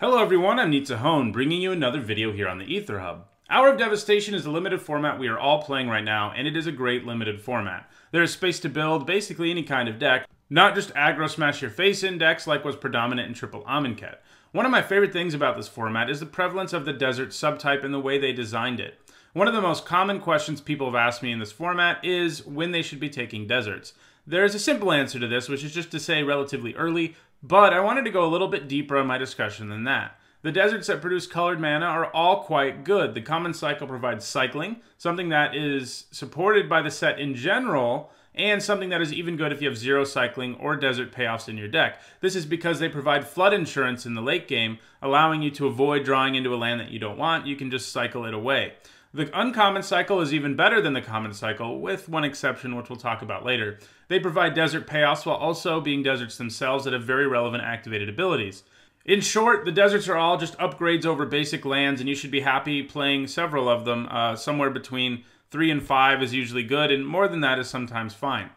Hello everyone, I'm Nizzahon, bringing you another video here on the Aether Hub. Hour of Devastation is a limited format we are all playing right now, and it is a great limited format. There is space to build basically any kind of deck, not just aggro smash your face in decks like was predominant in Triple Amonkhet. One of my favorite things about this format is the prevalence of the desert subtype and the way they designed it. One of the most common questions people have asked me in this format is when they should be taking deserts. There is a simple answer to this, which is just to say relatively early, but I wanted to go a little bit deeper on my discussion than that. The deserts that produce colored mana are all quite good. The common cycle provides cycling, something that is supported by the set in general, and something that is even good if you have zero cycling or desert payoffs in your deck. This is because they provide flood insurance in the late game, allowing you to avoid drawing into a land that you don't want. You can just cycle it away. The uncommon cycle is even better than the common cycle, with one exception, which we'll talk about later. They provide desert payoffs while also being deserts themselves that have very relevant activated abilities. In short, the deserts are all just upgrades over basic lands, and you should be happy playing several of them. Somewhere between 3 and 5 is usually good, and more than that is sometimes fine.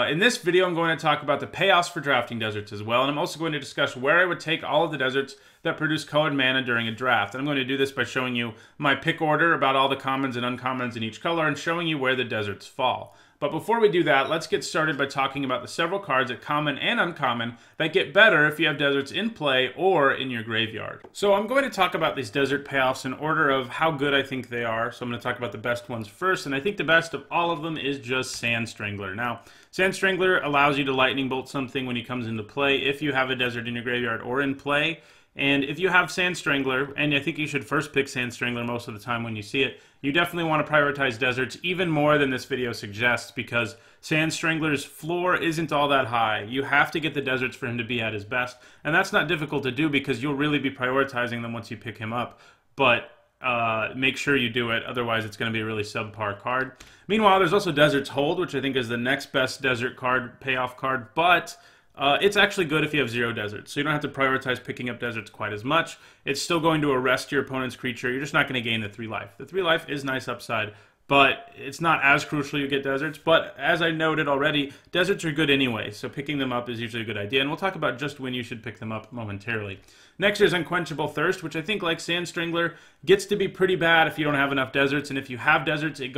In this video, I'm going to talk about the payoffs for drafting deserts as well, and I'm also going to discuss where I would take all of the deserts that produce colored mana during a draft. And I'm going to do this by showing you my pick order about all the commons and uncommons in each color and showing you where the deserts fall. But before we do that, let's get started by talking about the several cards at common and uncommon that get better if you have deserts in play or in your graveyard. So I'm going to talk about these desert payoffs in order of how good I think they are. So I'm going to talk about the best ones first, and I think the best of all of them is just Sand Strangler. Now, Sand Strangler allows you to lightning bolt something when he comes into play if you have a desert in your graveyard or in play. And if you have Sand Strangler, and I think you should first pick Sand Strangler most of the time when you see it, you definitely want to prioritize deserts even more than this video suggests, because Sand Strangler's floor isn't all that high. You have to get the deserts for him to be at his best, and that's not difficult to do because you'll really be prioritizing them once you pick him up. But make sure you do it, otherwise it's going to be a really subpar card. Meanwhile, there's also Desert's Hold, which I think is the next best desert card, payoff card, but it's actually good if you have zero deserts, so you don't have to prioritize picking up deserts quite as much. It's still going to arrest your opponent's creature. You're just not going to gain the 3 life. The 3 life is nice upside, but it's not as crucial you get deserts. But as I noted already, deserts are good anyway, so picking them up is usually a good idea, and we'll talk about just when you should pick them up momentarily. Next is Unquenchable Thirst, which I think, like Sand Strangler, gets to be pretty bad if you don't have enough deserts, and if you have deserts, it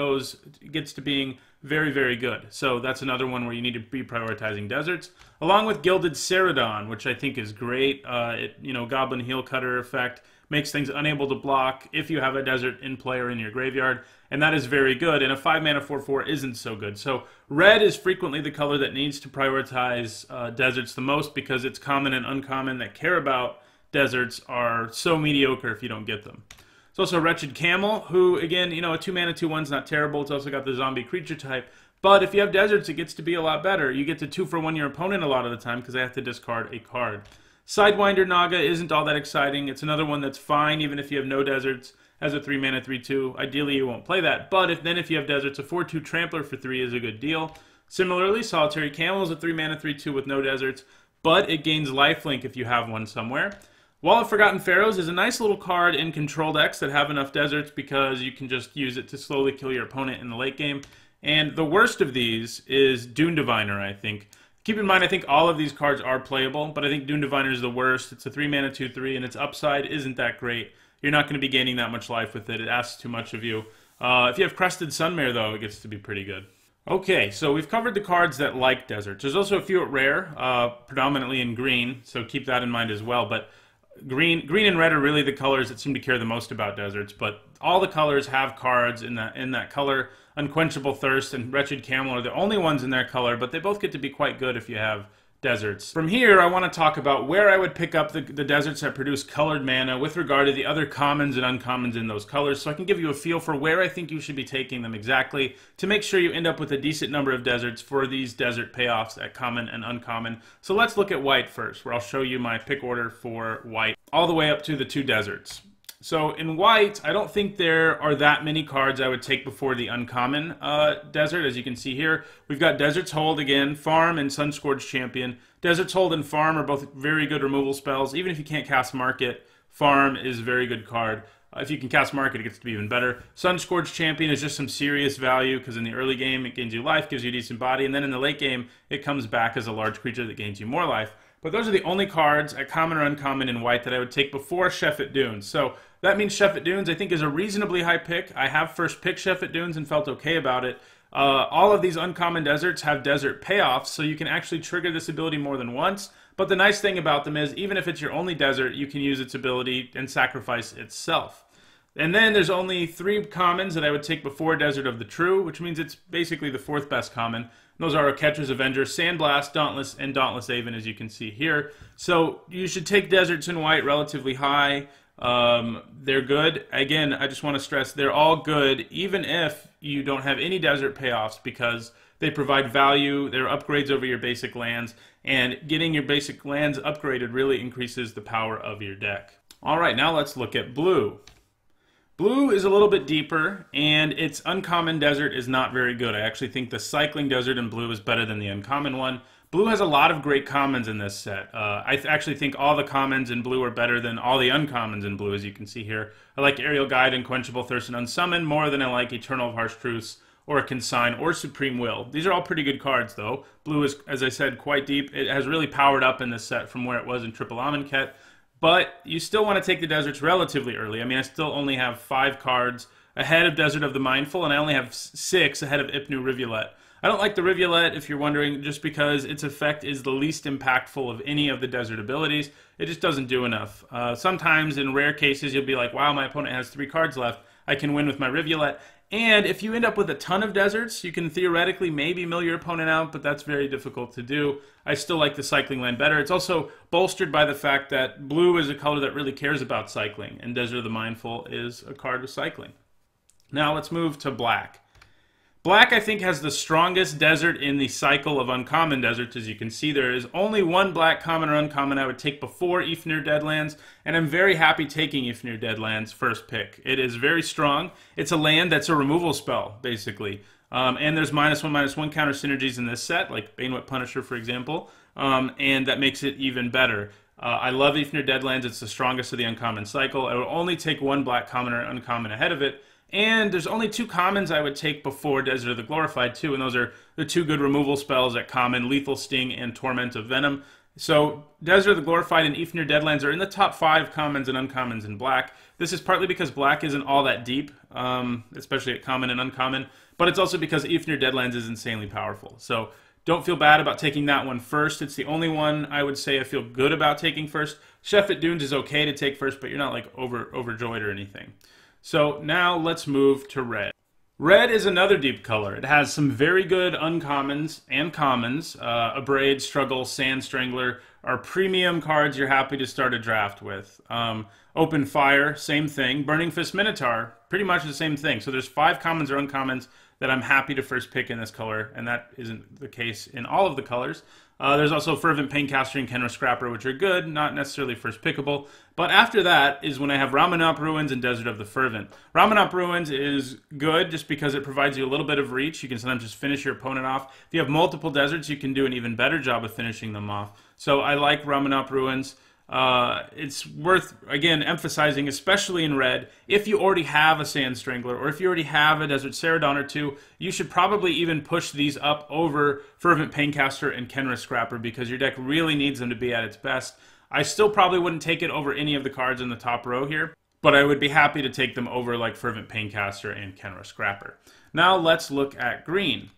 gets to being very, very good. So that's another one where you need to be prioritizing deserts, along with Gilded Celadon, which I think is great. Goblin Heel Cutter effect makes things unable to block if you have a desert in play or in your graveyard, and that is very good. And a 5-mana 4/4 isn't so good. So red is frequently the color that needs to prioritize deserts the most, because it's common and uncommon that care about deserts are so mediocre if you don't get them. It's also Wretched Camel, who, again, a 2-mana 2/1's not terrible. It's also got the zombie creature type. But if you have deserts, it gets to be a lot better. You get to 2-for-1 your opponent a lot of the time because they have to discard a card. Sidewinder Naga isn't all that exciting. It's another one that's fine even if you have no deserts. As a 3-mana 3/2, ideally you won't play that. But if you have deserts, a 4/2 Trampler for 3 is a good deal. Similarly, Solitary Camel is a 3-mana 3/2 with no deserts, but it gains lifelink if you have one somewhere. Wall of Forgotten Pharaohs is a nice little card in control decks that have enough deserts because you can just use it to slowly kill your opponent in the late game. And the worst of these is Dune Diviner, I think. Keep in mind, I think all of these cards are playable, but I think Dune Diviner is the worst. It's a 3-mana 2/3, and its upside isn't that great. You're not going to be gaining that much life with it. It asks too much of you. If you have Crested Sunmare, though, it gets to be pretty good. Okay, so we've covered the cards that like deserts. There's also a few at rare, predominantly in green, so keep that in mind as well. But Green and red are really the colors that seem to care the most about deserts, but all the colors have cards in that color. Unquenchable Thirst and Wretched Camel are the only ones in their color, but they both get to be quite good if you have deserts. From here, I want to talk about where I would pick up the deserts that produce colored mana with regard to the other commons and uncommons in those colors, so I can give you a feel for where I think you should be taking them exactly to make sure you end up with a decent number of deserts for these desert payoffs at common and uncommon. So let's look at white first, where I'll show you my pick order for white, all the way up to the 2 deserts. So in white, I don't think there are that many cards I would take before the uncommon desert. As you can see here, we've got Desert's Hold again, Farm, and Sunscourge Champion. Desert's Hold and Farm are both very good removal spells. Even if you can't cast Market, Farm is a very good card. If you can cast Market, it gets to be even better. Sunscourge Champion is just some serious value because in the early game, it gains you life, gives you a decent body, and then in the late game, it comes back as a large creature that gains you more life. But those are the only cards at common or uncommon in white that I would take before Shefet Dunes. So that means Shefet Dunes I think is a reasonably high pick. I have first picked Shefet Dunes and felt okay about it. All of these uncommon deserts have desert payoffs, so you can actually trigger this ability more than once. But the nice thing about them is, even if it's your only desert, you can use its ability and sacrifice itself. And then there's only 3 commons that I would take before Desert of the True, which means it's basically the 4th best common. Those are Catcher's Avenger, Sandblast, Dauntless, and Dauntless Aven, as you can see here. So you should take deserts in white relatively high. They're good. Again, I just want to stress they're all good, even if you don't have any desert payoffs, because they provide value. They're upgrades over your basic lands, and getting your basic lands upgraded really increases the power of your deck. All right, now let's look at blue. Blue is a little bit deeper, and its uncommon desert is not very good. I actually think the cycling desert in blue is better than the uncommon one. Blue has a lot of great commons in this set. I actually think all the commons in blue are better than all the uncommons in blue, as you can see here. I like Aerial Guide, Unquenchable Thirst, and Unsummon more than I like Eternal of Harsh Truce, or Consign, or Supreme Will. These are all pretty good cards, though. Blue is, as I said, quite deep. It has really powered up in this set from where it was in Triple Amonkhet. But you still want to take the deserts relatively early. I mean, I still only have 5 cards ahead of Desert of the Mindful, and I only have 6 ahead of Ipnu Rivulet. I don't like the Rivulet, if you're wondering, just because its effect is the least impactful of any of the desert abilities. It just doesn't do enough. Sometimes, in rare cases, you'll be like, wow, my opponent has 3 cards left. I can win with my Rivulet. And if you end up with a ton of deserts, you can theoretically maybe mill your opponent out, but that's very difficult to do. I still like the cycling land better. It's also bolstered by the fact that blue is a color that really cares about cycling, and Desert of the Mindful is a card with cycling. Now let's move to black. Black, I think, has the strongest desert in the cycle of uncommon deserts. As you can see, there is only 1 black common or uncommon I would take before Ifnir Deadlands, and I'm very happy taking Ifnir Deadlands first pick. It is very strong. It's a land that's a removal spell, basically. And there's -1/-1 counter synergies in this set, like Banewhip Punisher, for example, and that makes it even better. I love Ifnir Deadlands. It's the strongest of the uncommon cycle. I will only take 1 black common or uncommon ahead of it. And there's only 2 commons I would take before Desert of the Glorified, too, and those are the 2 good removal spells at common, Lethal Sting and Torment of Venom. So Desert of the Glorified and Ifnir Deadlands are in the top 5 commons and uncommons in black. This is partly because black isn't all that deep, especially at common and uncommon, but it's also because Ifnir Deadlands is insanely powerful. So don't feel bad about taking that one first. It's the only one I would say I feel good about taking first. Shefet Dunes is okay to take first, but you're not like overjoyed or anything. So now let's move to red. Red is another deep color. It has some very good uncommons and commons. Abrade, Struggle, Sand Strangler are premium cards you're happy to start a draft with. Open Fire, same thing. Burning Fist Minotaur, pretty much the same thing. So there's 5 commons or uncommons that I'm happy to first pick in this color, and that isn't the case in all of the colors. There's also Fervent Paincaster and Kenra Scrapper, which are good, not necessarily first pickable. But after that is when I have Ramunap Ruins and Desert of the Fervent. Ramunap Ruins is good just because it provides you a little bit of reach. You can sometimes just finish your opponent off. If you have multiple deserts, you can do an even better job of finishing them off. So I like Ramunap Ruins. It's worth, again, emphasizing, especially in red, if you already have a Sand Strangler, or if you already have a Desert Ceradon or 2, you should probably even push these up over Fervent Paincaster and Kenra Scrapper, because your deck really needs them to be at its best. I still probably wouldn't take it over any of the cards in the top row here, but I would be happy to take them over like Fervent Paincaster and Kenra Scrapper. Now let's look at green.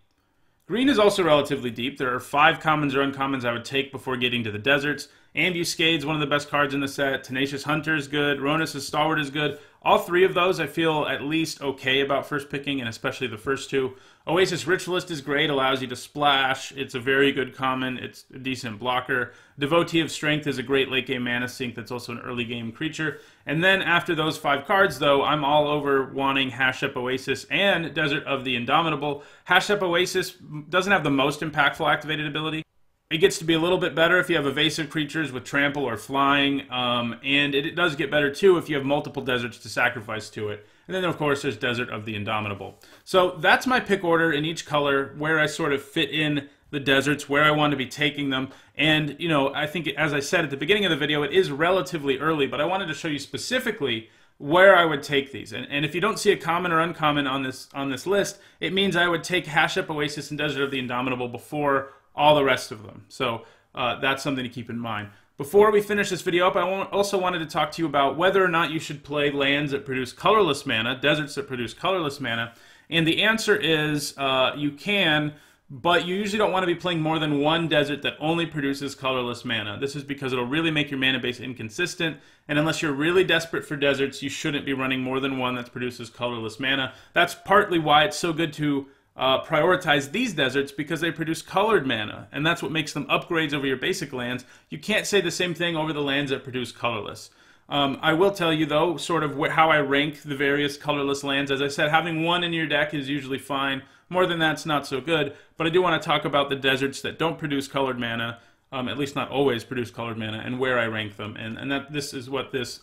Green is also relatively deep. There are 5 commons or uncommons I would take before getting to the deserts. Ambuscade's one of the best cards in the set. Tenacious Hunter is good. Ronus' Stalwart is good. All 3 of those I feel at least okay about first picking, and especially the first 2. Oasis Ritualist is great, allows you to splash. It's a very good common. It's a decent blocker. Devotee of Strength is a great late game mana sink that's also an early game creature. And then after those 5 cards, though, I'm all over wanting Hash Up Oasis and Desert of the Indomitable. Hash Up Oasis doesn't have the most impactful activated ability. It gets to be a little bit better if you have evasive creatures with trample or flying, and it does get better too if you have multiple deserts to sacrifice to it. And then, of course, there's Desert of the Indomitable. So that's my pick order in each color, where I sort of fit in the deserts, where I want to be taking them. And, you know, I think, as I said at the beginning of the video, it is relatively early, but I wanted to show you specifically where I would take these. And if you don't see a common or uncommon on this list, it means I would take Hash Up Oasis and Desert of the Indomitable before all the rest of them. So that's something to keep in mind. Before we finish this video up, I also wanted to talk to you about whether or not you should play lands that produce colorless mana, deserts that produce colorless mana. And the answer is you can, but you usually don't want to be playing more than one desert that only produces colorless mana. This is because it'll really make your mana base inconsistent, and unless you're really desperate for deserts, you shouldn't be running more than one that produces colorless mana. That's partly why it's so good to prioritize these deserts, because they produce colored mana, and that's what makes them upgrades over your basic lands. You can't say the same thing over the lands that produce colorless. I will tell you, though, sort of how I rank the various colorless lands. As I said, having one in your deck is usually fine. More than that's not so good, but I do want to talk about the deserts that don't produce colored mana, at least not always produce colored mana, and where I rank them. And this is what this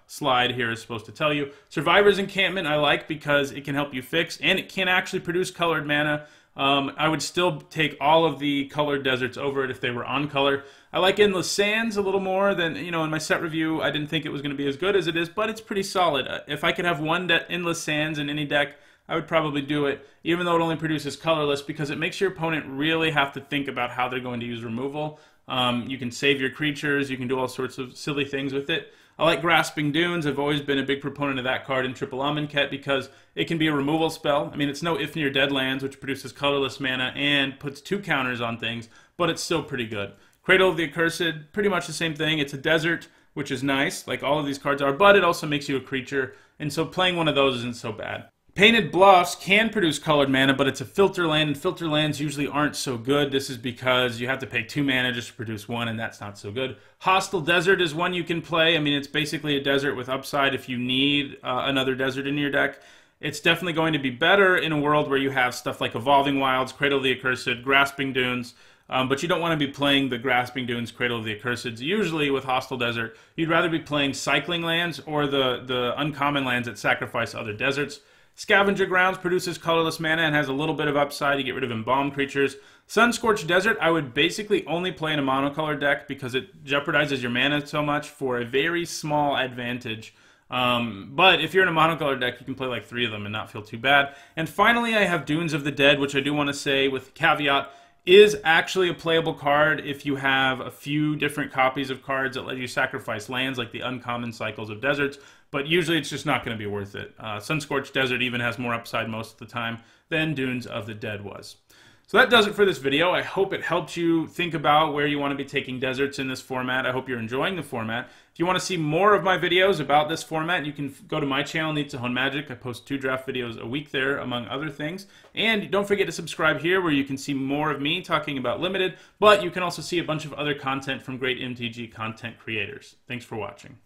slide here is supposed to tell you. Survivor's Encampment I like because it can help you fix, and it can actually produce colored mana. I would still take all of the colored deserts over it if they were on color. I like Endless Sands a little more than, in my set review, I didn't think it was going to be as good as it is, but it's pretty solid. If I could have one Endless Sands in any deck, I would probably do it, even though it only produces colorless, because it makes your opponent really have to think about how they're going to use removal. You can save your creatures, you can do all sorts of silly things with it. I like Grasping Dunes. I've always been a big proponent of that card in Triple Amonkhet because it can be a removal spell. I mean, it's no If Near Dead Lands, which produces colorless mana and puts 2 counters on things, but it's still pretty good. Cradle of the Accursed, pretty much the same thing. It's a desert, which is nice, like all of these cards are, but it also makes you a creature, and so playing one of those isn't so bad. Painted Bluffs can produce colored mana, but it's a filter land, and filter lands usually aren't so good. This is because you have to pay 2 mana just to produce 1, and that's not so good. Hostile Desert is one you can play. I mean, it's basically a desert with upside if you need another desert in your deck. It's definitely going to be better in a world where you have stuff like Evolving Wilds, Cradle of the Accursed, Grasping Dunes, but you don't want to be playing the Grasping Dunes, Cradle of the Accursed. Usually with Hostile Desert, you'd rather be playing Cycling lands or the uncommon lands that sacrifice other deserts. Scavenger Grounds produces colorless mana and has a little bit of upside to get rid of embalmed creatures. Sunscorched Desert, I would basically only play in a monocolored deck because it jeopardizes your mana so much for a very small advantage. But if you're in a monocolored deck, you can play like 3 of them and not feel too bad. And finally, I have Dunes of the Dead, which I do want to say with caveat, is actually a playable card if you have a few different copies of cards that let you sacrifice lands, like the uncommon cycles of deserts, but usually it's just not going to be worth it. Sunscorched Desert even has more upside most of the time than Dunes of the Dead was. So that does it for this video. I hope it helped you think about where you want to be taking deserts in this format. I hope you're enjoying the format. If you want to see more of my videos about this format, you can go to my channel, Nizzahon Magic. I post 2 draft videos a week there, among other things. And don't forget to subscribe here, where you can see more of me talking about Limited, but you can also see a bunch of other content from great MTG content creators. Thanks for watching.